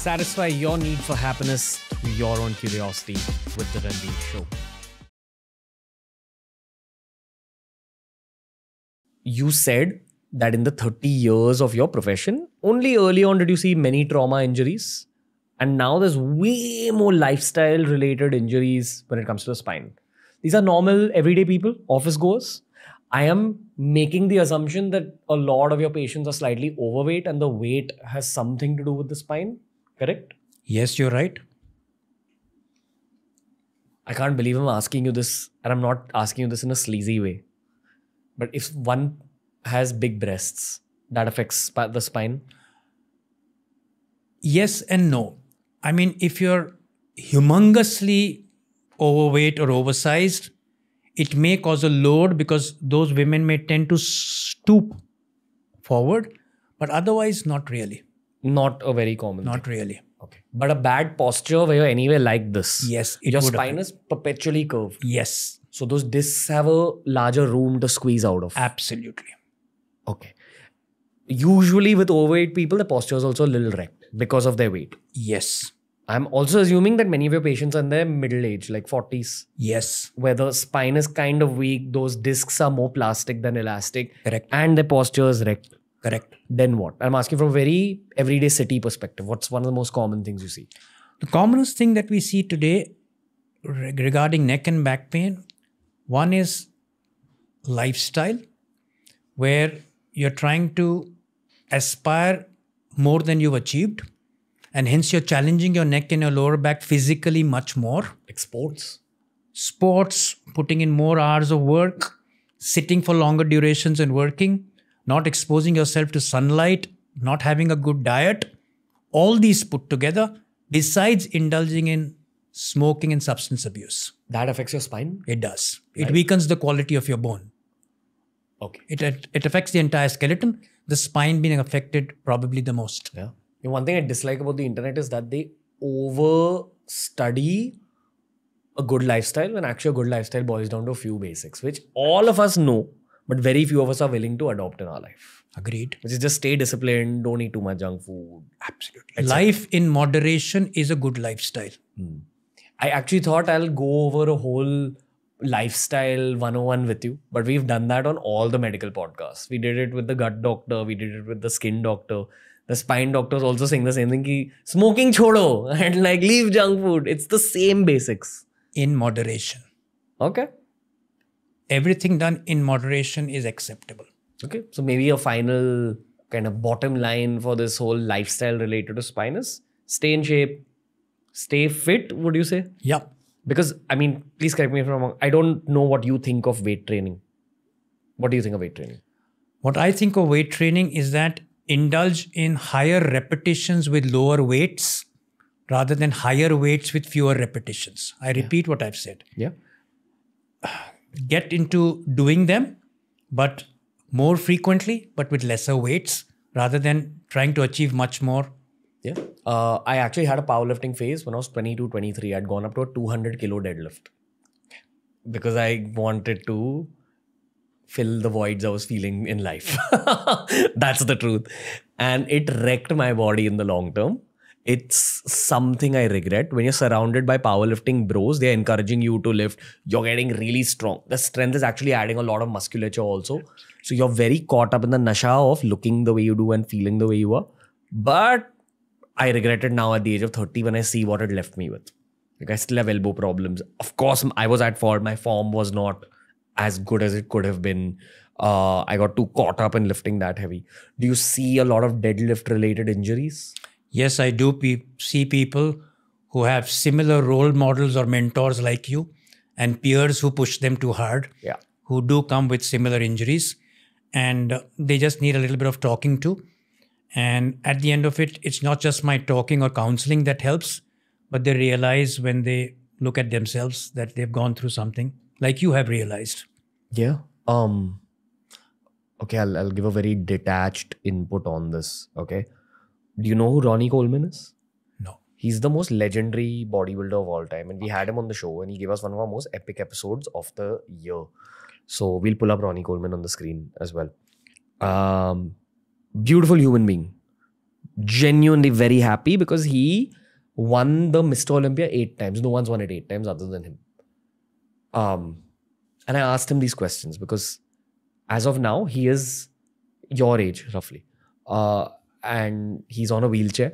Satisfy your need for happiness through your own curiosity with the Ranveer Show. You said that in the 30 years of your profession, only early on did you see many trauma injuries. And now there's way more lifestyle related injuries when it comes to the spine. These are normal, everyday people, office goers. I am making the assumption that a lot of your patients are slightly overweight and the weight has something to do with the spine, correct? Yes, you're right. I can't believe I'm asking you this, and I'm not asking you this in a sleazy way. But if one has big breasts, that affects the spine? Yes and no. I mean, if you're humongously overweight or oversized, it may cause a load because those women may tend to stoop forward, but otherwise not really. Not a very common Not thing. really. Okay. But a bad posture where you're anywhere like this. Yes, it your would spine affect. is perpetually curved. Yes, So those discs have a larger room to squeeze out of. absolutely. Okay. Usually with overweight people, the posture is also a little wrecked because of their weight. Yes, I'm also assuming that many of your patients are in their middle age, like 40s, yes, where the spine is kind of weak, those discs are more plastic than elastic, correct, and their posture is wrecked. correct. Then what? I'm asking from a very everyday city perspective. What's one of the most common things you see? The commonest thing that we see today regarding neck and back pain, one is lifestyle, where you're trying to aspire more than you've achieved. And hence you're challenging your neck and your lower back physically much more. Exports. Sports, putting in more hours of work, sitting for longer durations and working, not exposing yourself to sunlight, not having a good diet. All these put together, besides indulging in smoking and substance abuse. That affects your spine? It does. It Right. weakens the quality of your bone. Okay. It affects the entire skeleton, the spine being affected probably the most. Yeah. One thing I dislike about the internet is that they over study a good lifestyle when actually a good lifestyle boils down to a few basics, which all of us know, but very few of us are willing to adopt in our life. Agreed. Which is just stay disciplined, don't eat too much junk food. Absolutely. Life in moderation is a good lifestyle. I actually thought I'll go over a whole lifestyle 101 with you, but we've done that on all the medical podcasts. We did it with the gut doctor, we did it with the skin doctor. The spine doctors also saying the same thing, ki smoking chodo and like leave junk food. It's the same basics. In moderation. Okay. Everything done in moderation is acceptable. Okay. So maybe a final kind of bottom line for this whole lifestyle related to spine is stay in shape, stay fit, would you say? Yeah. Because, I mean, please correct me if I'm wrong. I don't know what you think of weight training. What do you think of weight training? What I think of weight training is that indulge in higher repetitions with lower weights rather than higher weights with fewer repetitions. I repeat what I've said. Yeah. Get into doing them, but more frequently, but with lesser weights rather than trying to achieve much more. Yeah. I actually had a powerlifting phase when I was 22, 23. I'd gone up to a 200 kilo deadlift because I wanted to fill the voids I was feeling in life. That's the truth. And it wrecked my body in the long term. It's something I regret. When you're surrounded by powerlifting bros, they're encouraging you to lift. You're getting really strong. The strength is actually adding a lot of musculature also. So you're very caught up in the nasha of looking the way you do and feeling the way you are. But I regret it now at the age of 30 when I see what it left me with. Like I still have elbow problems. Of course, I was at fault. My form was not as good as it could have been. I got too caught up in lifting that heavy. Do you see a lot of deadlift related injuries? Yes, I do see people who have similar role models or mentors like you and peers who push them too hard, Yeah. who do come with similar injuries, and they just need a little bit of talking to. And at the end of it, it's not just my talking or counseling that helps, but they realize when they look at themselves that they've gone through something like you have realized. Yeah. Okay, I'll give a very detached input on this. Okay. Do you know who Ronnie Coleman is? No. He's the most legendary bodybuilder of all time. And we had him on the show and he gave us one of our most epic episodes of the year. So we'll pull up Ronnie Coleman on the screen as well. Beautiful human being. Genuinely very happy because he won the Mr. Olympia 8 times. No one's won it 8 times other than him. And I asked him these questions because as of now, he is your age roughly. And he's on a wheelchair.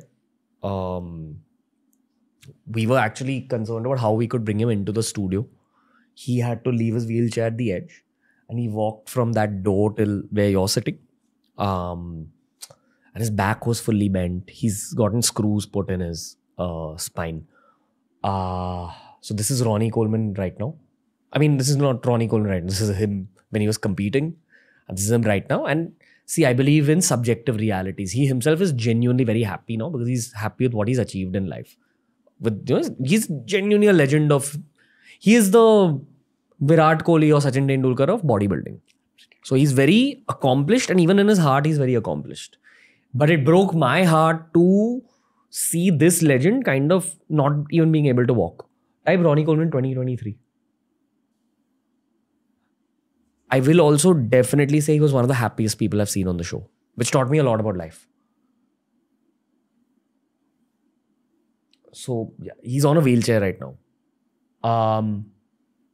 We were actually concerned about how we could bring him into the studio. He had to leave his wheelchair at the edge and he walked from that door till where you're sitting. And his back was fully bent. He's gotten screws put in his spine. So this is Ronnie Coleman right now. I mean, this is not Ronnie Coleman right now. This is him when he was competing. And this is him right now. And see, I believe in subjective realities. He himself is genuinely very happy now because he's happy with what he's achieved in life. He's genuinely a legend of... He is the Virat Kohli or Sachin Tendulkar of bodybuilding. So he's very accomplished and even in his heart, he's very accomplished. But it broke my heart to see this legend kind of not even being able to walk. Type Ronnie Coleman 2023. I will also definitely say he was one of the happiest people I've seen on the show, which taught me a lot about life. So yeah, he's on a wheelchair right now.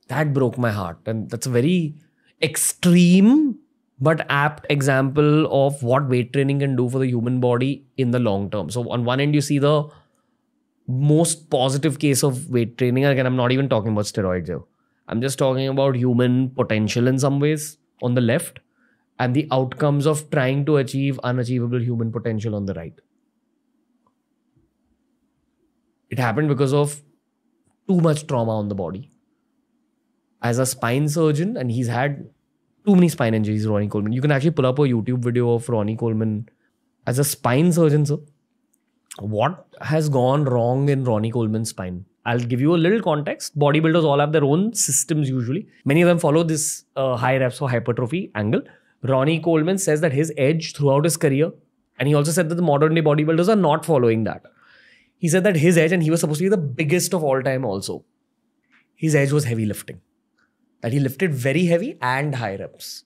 That broke my heart. And that's a very extreme but apt example of what weight training can do for the human body in the long term. So on one end, you see the most positive case of weight training. Again, I'm not even talking about steroids here. I'm just talking about human potential in some ways on the left and the outcomes of trying to achieve unachievable human potential on the right. It happened because of too much trauma on the body. As a spine surgeon, and he's had too many spine injuries, Ronnie Coleman. You can actually pull up a YouTube video of Ronnie Coleman as a spine surgeon, sir. What has gone wrong in Ronnie Coleman's spine? I'll give you a little context. Bodybuilders all have their own systems usually. Many of them follow this high reps for hypertrophy angle. Ronnie Coleman says that his edge throughout his career, and he also said that the modern day bodybuilders are not following that. He said that his edge, and he was supposed to be the biggest of all time also. His edge was heavy lifting. That he lifted very heavy and high reps.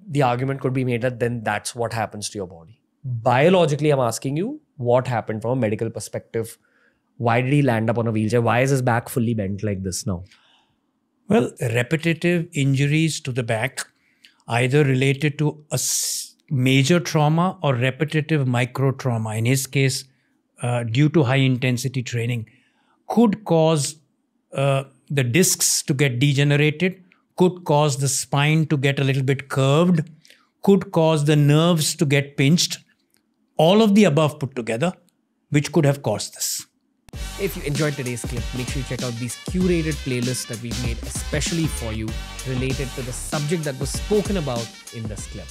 The argument could be made that then that's what happens to your body. Biologically, I'm asking you, what happened from a medical perspective? Why did he land up on a wheelchair? Why is his back fully bent like this now? Well, repetitive injuries to the back, either related to a major trauma or repetitive micro trauma, in his case, due to high intensity training, could cause the discs to get degenerated, could cause the spine to get a little bit curved, could cause the nerves to get pinched. All of the above put together, which could have caused this. If you enjoyed today's clip, make sure you check out these curated playlists that we've made especially for you related to the subject that was spoken about in this clip.